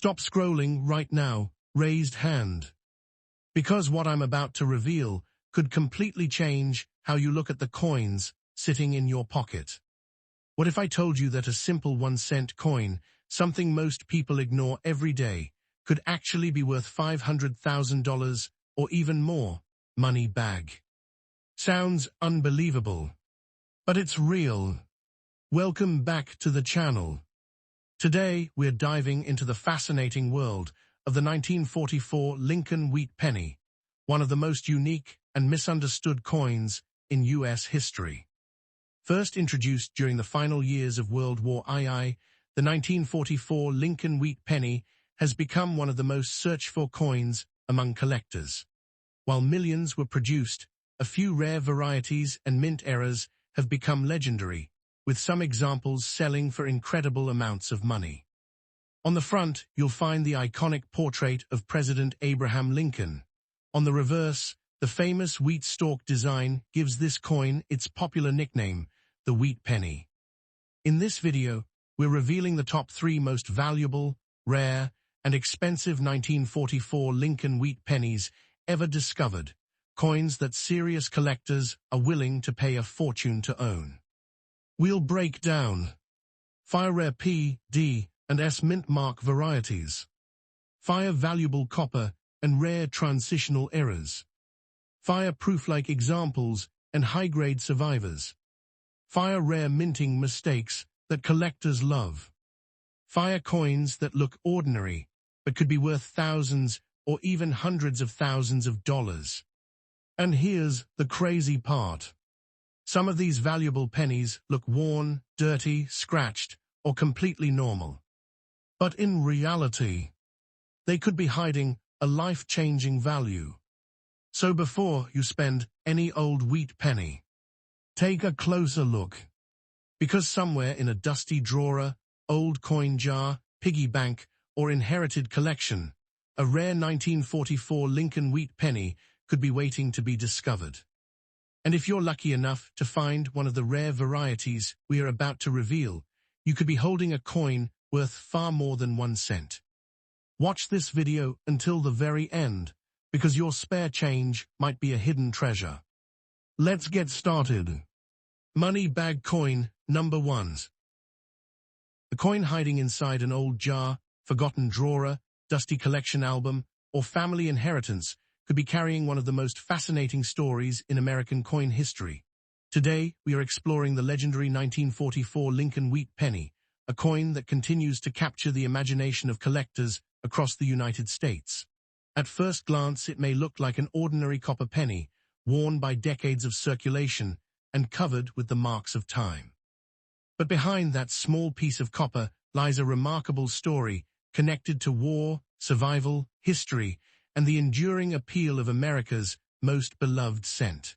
Stop scrolling right now, raised hand. Because what I'm about to reveal could completely change how you look at the coins sitting in your pocket. What if I told you that a simple 1-cent coin, something most people ignore every day, could actually be worth $500,000 or even more? Money bag. Sounds unbelievable. But it's real. Welcome back to the channel. Today, we're diving into the fascinating world of the 1944 Lincoln Wheat Penny, one of the most unique and misunderstood coins in U.S. history. First introduced during the final years of World War II, the 1944 Lincoln Wheat Penny has become one of the most searched-for coins among collectors. While millions were produced, a few rare varieties and mint errors have become legendary, with some examples selling for incredible amounts of money. On the front, you'll find the iconic portrait of President Abraham Lincoln. On the reverse, the famous wheat stalk design gives this coin its popular nickname, the Wheat Penny. In this video, we're revealing the top 3 most valuable, rare, and expensive 1944 Lincoln Wheat Pennies ever discovered, coins that serious collectors are willing to pay a fortune to own. We'll break down Fire Rare P, D, and S mint mark varieties, Fire Valuable Copper and Rare Transitional Errors, Fire Proof-like examples and high-grade survivors, Fire Rare minting mistakes that collectors love, Fire coins that look ordinary but could be worth thousands or even hundreds of thousands of dollars. And here's the crazy part. Some of these valuable pennies look worn, dirty, scratched, or completely normal. But in reality, they could be hiding a life-changing value. So before you spend any old wheat penny, take a closer look. Because somewhere in a dusty drawer, old coin jar, piggy bank, or inherited collection, a rare 1944 Lincoln Wheat Penny could be waiting to be discovered. And if you're lucky enough to find one of the rare varieties we are about to reveal, you could be holding a coin worth far more than 1 cent. Watch this video until the very end, because your spare change might be a hidden treasure. Let's get started. Money bag coin number 1. The coin hiding inside an old jar, forgotten drawer, dusty collection album, or family inheritance could be carrying one of the most fascinating stories in American coin history. Today, we are exploring the legendary 1944 Lincoln Wheat Penny, a coin that continues to capture the imagination of collectors across the United States. At first glance, it may look like an ordinary copper penny, worn by decades of circulation and covered with the marks of time. But behind that small piece of copper lies a remarkable story connected to war, survival, history, and the enduring appeal of America's most beloved cent.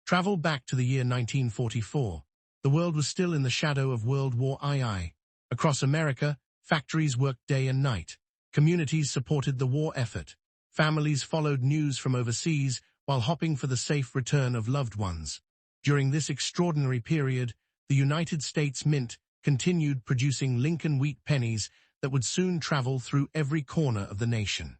Travel back to the year 1944. The world was still in the shadow of World War II. Across America, factories worked day and night. Communities supported the war effort. Families followed news from overseas while hoping for the safe return of loved ones. During this extraordinary period, the United States Mint continued producing Lincoln Wheat Pennies that would soon travel through every corner of the nation.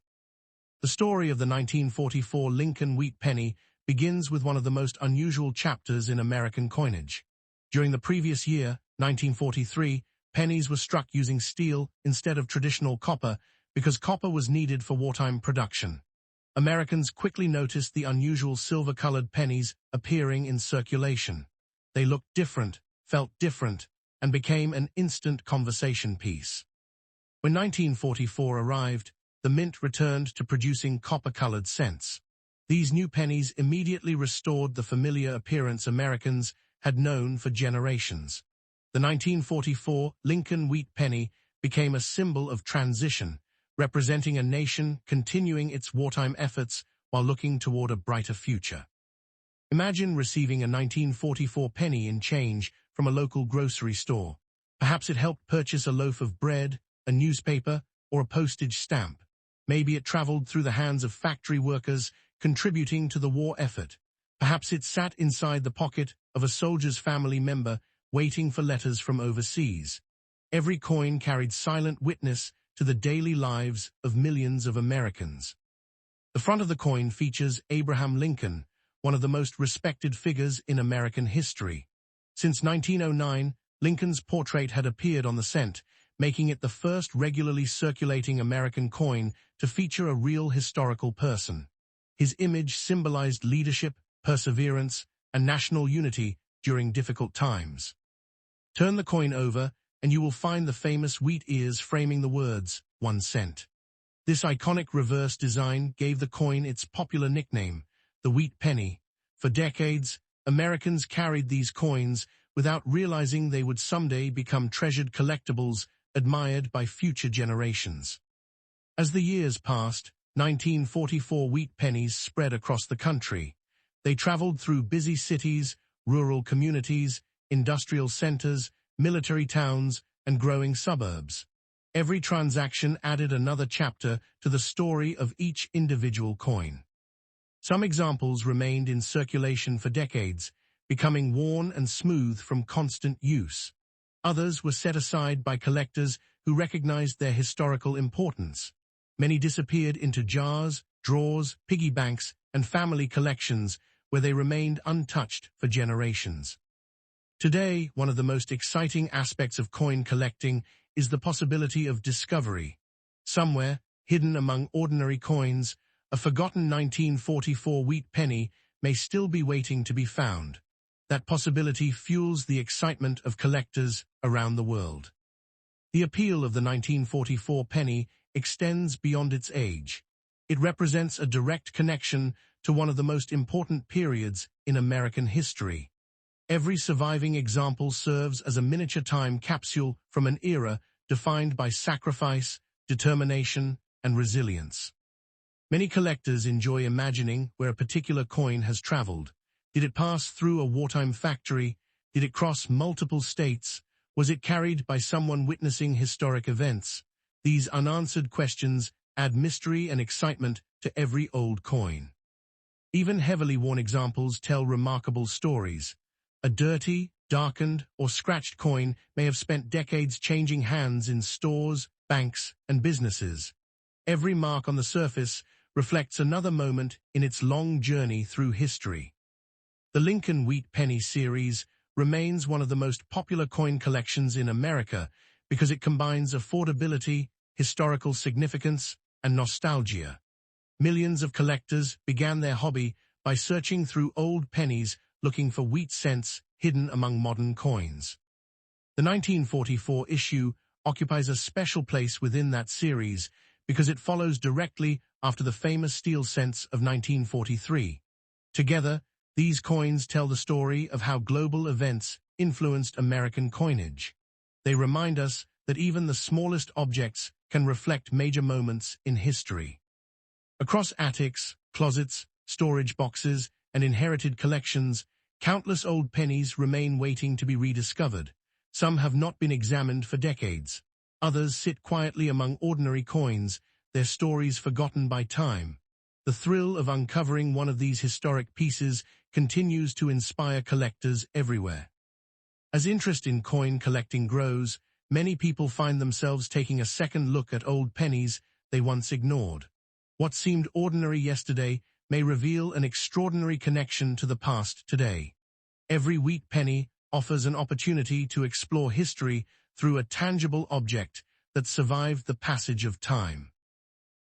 The story of the 1944 Lincoln Wheat Penny begins with one of the most unusual chapters in American coinage. During the previous year, 1943, pennies were struck using steel instead of traditional copper because copper was needed for wartime production. Americans quickly noticed the unusual silver-colored pennies appearing in circulation. They looked different, felt different, and became an instant conversation piece. When 1944 arrived, the mint returned to producing copper-colored cents. These new pennies immediately restored the familiar appearance Americans had known for generations. The 1944 Lincoln Wheat Penny became a symbol of transition, representing a nation continuing its wartime efforts while looking toward a brighter future. Imagine receiving a 1944 penny in change from a local grocery store. Perhaps it helped purchase a loaf of bread, a newspaper, or a postage stamp. Maybe it traveled through the hands of factory workers, contributing to the war effort. Perhaps it sat inside the pocket of a soldier's family member, waiting for letters from overseas. Every coin carried silent witness to to the daily lives of millions of Americans. The front of the coin features Abraham Lincoln, one of the most respected figures in American history. Since 1909, Lincoln's portrait had appeared on the cent, making it the first regularly circulating American coin to feature a real historical person. His image symbolized leadership, perseverance, and national unity during difficult times. Turn the coin over, and you will find the famous wheat ears framing the words, 1 cent. This iconic reverse design gave the coin its popular nickname, the wheat penny. For decades, Americans carried these coins without realizing they would someday become treasured collectibles admired by future generations. As the years passed, 1944 wheat pennies spread across the country. They traveled through busy cities, rural communities, industrial centers, military towns, and growing suburbs. Every transaction added another chapter to the story of each individual coin. Some examples remained in circulation for decades, becoming worn and smooth from constant use. Others were set aside by collectors who recognized their historical importance. Many disappeared into jars, drawers, piggy banks, and family collections where they remained untouched for generations. Today, one of the most exciting aspects of coin collecting is the possibility of discovery. Somewhere, hidden among ordinary coins, a forgotten 1944 wheat penny may still be waiting to be found. That possibility fuels the excitement of collectors around the world. The appeal of the 1944 penny extends beyond its age. It represents a direct connection to one of the most important periods in American history. Every surviving example serves as a miniature time capsule from an era defined by sacrifice, determination, and resilience. Many collectors enjoy imagining where a particular coin has traveled. Did it pass through a wartime factory? Did it cross multiple states? Was it carried by someone witnessing historic events? These unanswered questions add mystery and excitement to every old coin. Even heavily worn examples tell remarkable stories. A dirty, darkened, or scratched coin may have spent decades changing hands in stores, banks, and businesses. Every mark on the surface reflects another moment in its long journey through history. The Lincoln Wheat Penny series remains one of the most popular coin collections in America because it combines affordability, historical significance, and nostalgia. Millions of collectors began their hobby by searching through old pennies looking for wheat cents hidden among modern coins. The 1944 issue occupies a special place within that series because it follows directly after the famous steel cents of 1943. Together, these coins tell the story of how global events influenced American coinage. They remind us that even the smallest objects can reflect major moments in history. Across attics, closets, storage boxes, and inherited collections, countless old pennies remain waiting to be rediscovered. Some have not been examined for decades. Others sit quietly among ordinary coins, their stories forgotten by time. The thrill of uncovering one of these historic pieces continues to inspire collectors everywhere. As interest in coin collecting grows, many people find themselves taking a second look at old pennies they once ignored. What seemed ordinary yesterday may reveal an extraordinary connection to the past today. Every wheat penny offers an opportunity to explore history through a tangible object that survived the passage of time.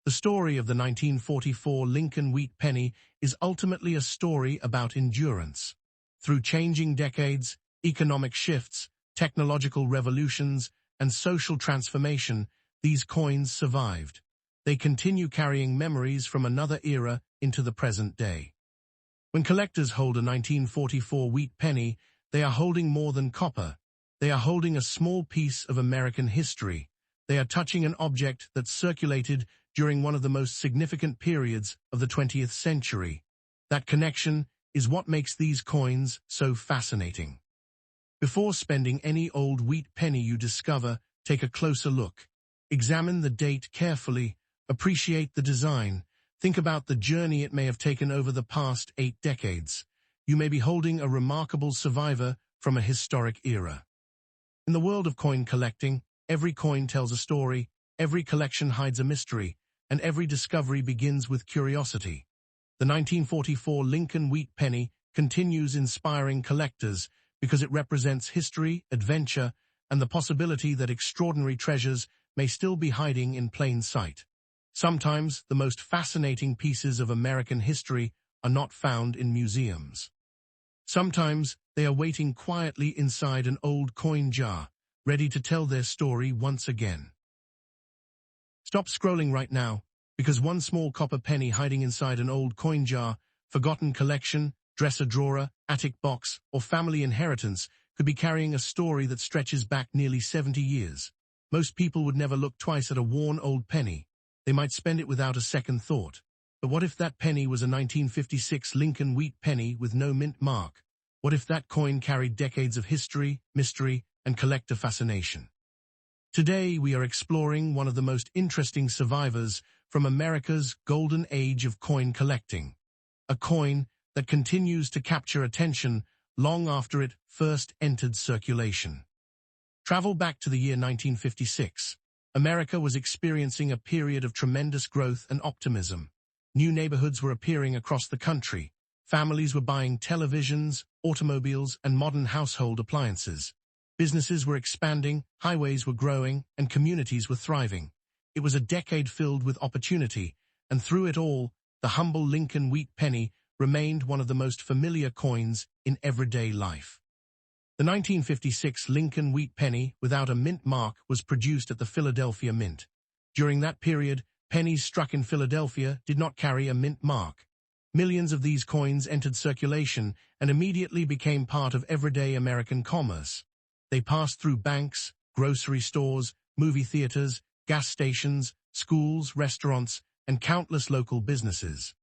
The story of the 1944 Lincoln Wheat Penny is ultimately a story about endurance. Through changing decades, economic shifts, technological revolutions, and social transformation, these coins survived. They continue carrying memories from another era into the present day. When collectors hold a 1944 wheat penny, they are holding more than copper. They are holding a small piece of American history. They are touching an object that circulated during one of the most significant periods of the 20th century. That connection is what makes these coins so fascinating. Before spending any old wheat penny you discover, take a closer look. Examine the date carefully. Appreciate the design. Think about the journey it may have taken over the past 8 decades. You may be holding a remarkable survivor from a historic era. In the world of coin collecting, every coin tells a story, Every collection hides a mystery, and every discovery begins with curiosity. The 1944 Lincoln Wheat Penny continues inspiring collectors because it represents history, adventure, and the possibility that extraordinary treasures may still be hiding in plain sight. Sometimes the most fascinating pieces of American history are not found in museums. Sometimes they are waiting quietly inside an old coin jar, ready to tell their story once again. Stop scrolling right now, because one small copper penny hiding inside an old coin jar, forgotten collection, dresser drawer, attic box, or family inheritance could be carrying a story that stretches back nearly 70 years. Most people would never look twice at a worn old penny. They might spend it without a second thought. But what if that penny was a 1956 Lincoln Wheat Penny with no mint mark? What if that coin carried decades of history, mystery, and collector fascination? Today we are exploring one of the most interesting survivors from America's golden age of coin collecting. A coin that continues to capture attention long after it first entered circulation. Travel back to the year 1956. America was experiencing a period of tremendous growth and optimism. New neighborhoods were appearing across the country. Families were buying televisions, automobiles, and modern household appliances. Businesses were expanding, highways were growing, and communities were thriving. It was a decade filled with opportunity, and through it all, the humble Lincoln Wheat Penny remained one of the most familiar coins in everyday life. The 1956 Lincoln Wheat Penny without a mint mark was produced at the Philadelphia Mint. During that period, pennies struck in Philadelphia did not carry a mint mark. Millions of these coins entered circulation and immediately became part of everyday American commerce. They passed through banks, grocery stores, movie theaters, gas stations, schools, restaurants, and countless local businesses.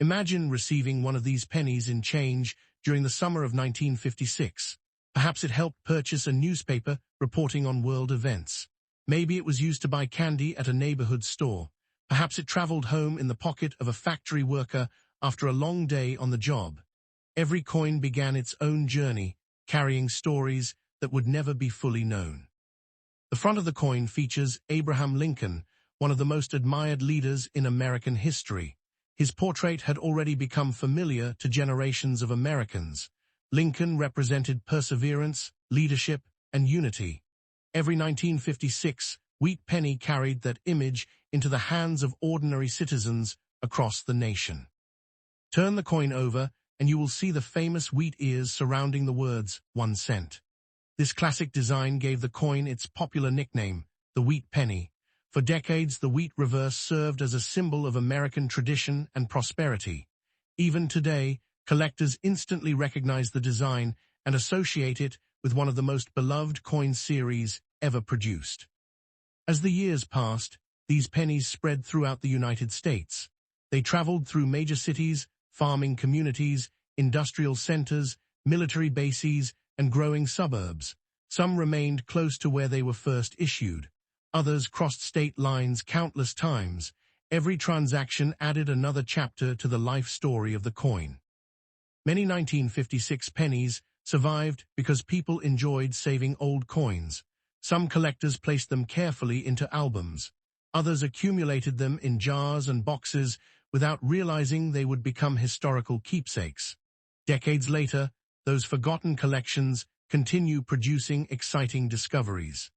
Imagine receiving one of these pennies in change during the summer of 1956. Perhaps it helped purchase a newspaper reporting on world events. Maybe it was used to buy candy at a neighborhood store. Perhaps it traveled home in the pocket of a factory worker after a long day on the job. Every coin began its own journey, carrying stories that would never be fully known. The front of the coin features Abraham Lincoln, one of the most admired leaders in American history. His portrait had already become familiar to generations of Americans. Lincoln represented perseverance, leadership, and unity. Every 1956 wheat penny carried that image into the hands of ordinary citizens across the nation. Turn the coin over, and you will see the famous wheat ears surrounding the words 1 cent. This classic design gave the coin its popular nickname, the wheat penny. For decades, the wheat reverse served as a symbol of American tradition and prosperity. Even today, collectors instantly recognize the design and associate it with one of the most beloved coin series ever produced. As the years passed, these pennies spread throughout the United States. They traveled through major cities, farming communities, industrial centers, military bases, and growing suburbs. Some remained close to where they were first issued. Others crossed state lines countless times. Every transaction added another chapter to the life story of the coin. Many 1956 pennies survived because people enjoyed saving old coins. Some collectors placed them carefully into albums. Others accumulated them in jars and boxes without realizing they would become historical keepsakes. Decades later, those forgotten collections continue producing exciting discoveries.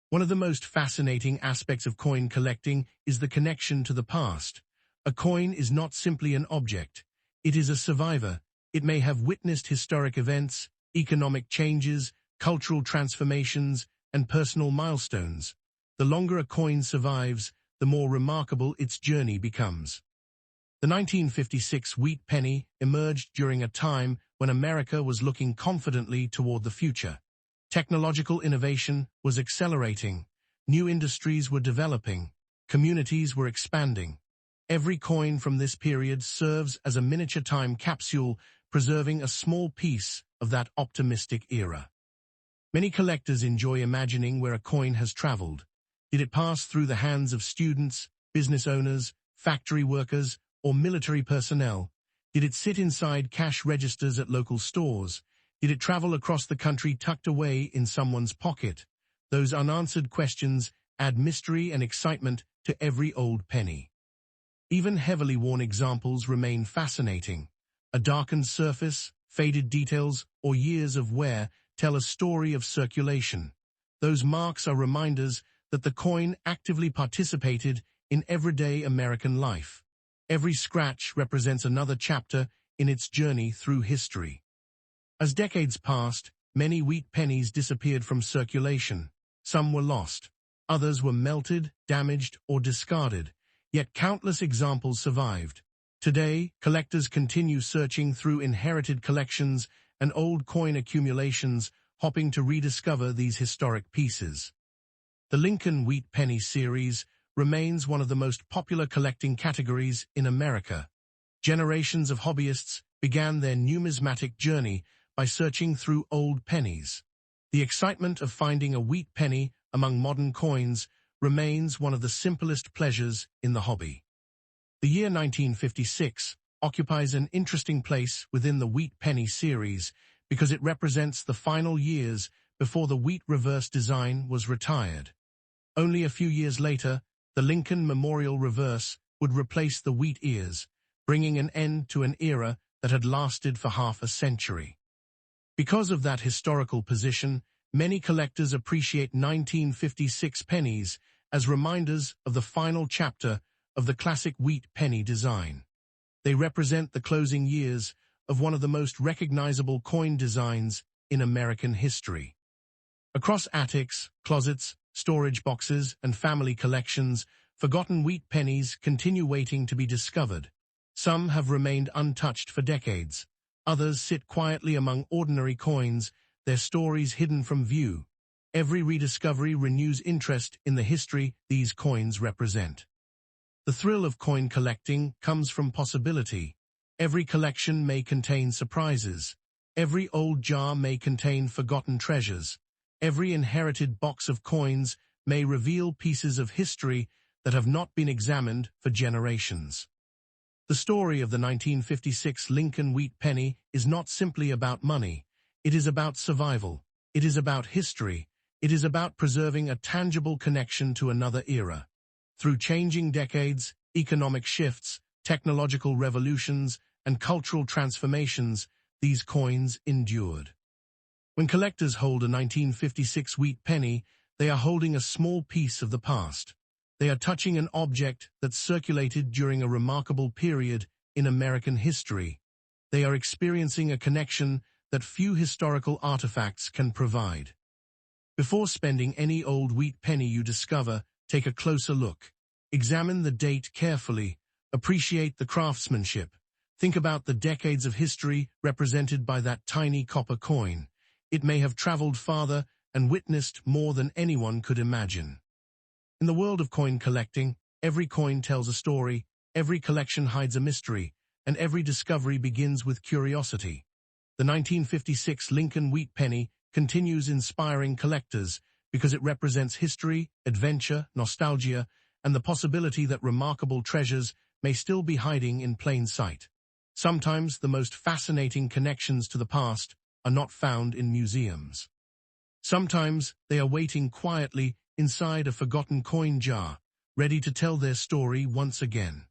One of the most fascinating aspects of coin collecting is the connection to the past. A coin is not simply an object. It is a survivor. It may have witnessed historic events, economic changes, cultural transformations, and personal milestones. The longer a coin survives, the more remarkable its journey becomes. The 1956 wheat penny emerged during a time when America was looking confidently toward the future. Technological innovation was accelerating. New industries were developing. Communities were expanding. Every coin from this period serves as a miniature time capsule, preserving a small piece of that optimistic era. Many collectors enjoy imagining where a coin has traveled. Did it pass through the hands of students, business owners, factory workers, or military personnel? Did it sit inside cash registers at local stores? Did it travel across the country tucked away in someone's pocket? Those unanswered questions add mystery and excitement to every old penny. Even heavily worn examples remain fascinating. A darkened surface, faded details, or years of wear tell a story of circulation. Those marks are reminders that the coin actively participated in everyday American life. Every scratch represents another chapter in its journey through history. As decades passed, many wheat pennies disappeared from circulation. Some were lost. Others were melted, damaged, or discarded. Yet countless examples survived. Today, collectors continue searching through inherited collections and old coin accumulations, hoping to rediscover these historic pieces. The Lincoln Wheat Penny series remains one of the most popular collecting categories in America. Generations of hobbyists began their numismatic journey by searching through old pennies. The excitement of finding a wheat penny among modern coins remains one of the simplest pleasures in the hobby. The year 1956 occupies an interesting place within the wheat penny series because it represents the final years before the wheat reverse design was retired. Only a few years later, the Lincoln Memorial Reverse would replace the wheat ears, bringing an end to an era that had lasted for half a century. Because of that historical position, many collectors appreciate 1956 pennies as reminders of the final chapter of the classic wheat penny design. They represent the closing years of one of the most recognizable coin designs in American history. Across attics, closets, storage boxes, and family collections, forgotten wheat pennies continue waiting to be discovered. Some have remained untouched for decades. Others sit quietly among ordinary coins, their stories hidden from view. Every rediscovery renews interest in the history these coins represent. The thrill of coin collecting comes from possibility. Every collection may contain surprises. Every old jar may contain forgotten treasures. Every inherited box of coins may reveal pieces of history that have not been examined for generations. The story of the 1956 Lincoln Wheat Penny is not simply about money. It is about survival. It is about history. It is about preserving a tangible connection to another era. Through changing decades, economic shifts, technological revolutions, and cultural transformations, these coins endured. When collectors hold a 1956 wheat penny, they are holding a small piece of the past. They are touching an object that circulated during a remarkable period in American history. They are experiencing a connection that few historical artifacts can provide. Before spending any old wheat penny you discover, take a closer look. Examine the date carefully. Appreciate the craftsmanship. Think about the decades of history represented by that tiny copper coin. It may have traveled farther and witnessed more than anyone could imagine. In the world of coin collecting, every coin tells a story, every collection hides a mystery, and every discovery begins with curiosity. The 1956 Lincoln Wheat Penny continues inspiring collectors because it represents history, adventure, nostalgia, and the possibility that remarkable treasures may still be hiding in plain sight. Sometimes the most fascinating connections to the past are not found in museums. Sometimes they are waiting quietly inside a forgotten coin jar, ready to tell their story once again.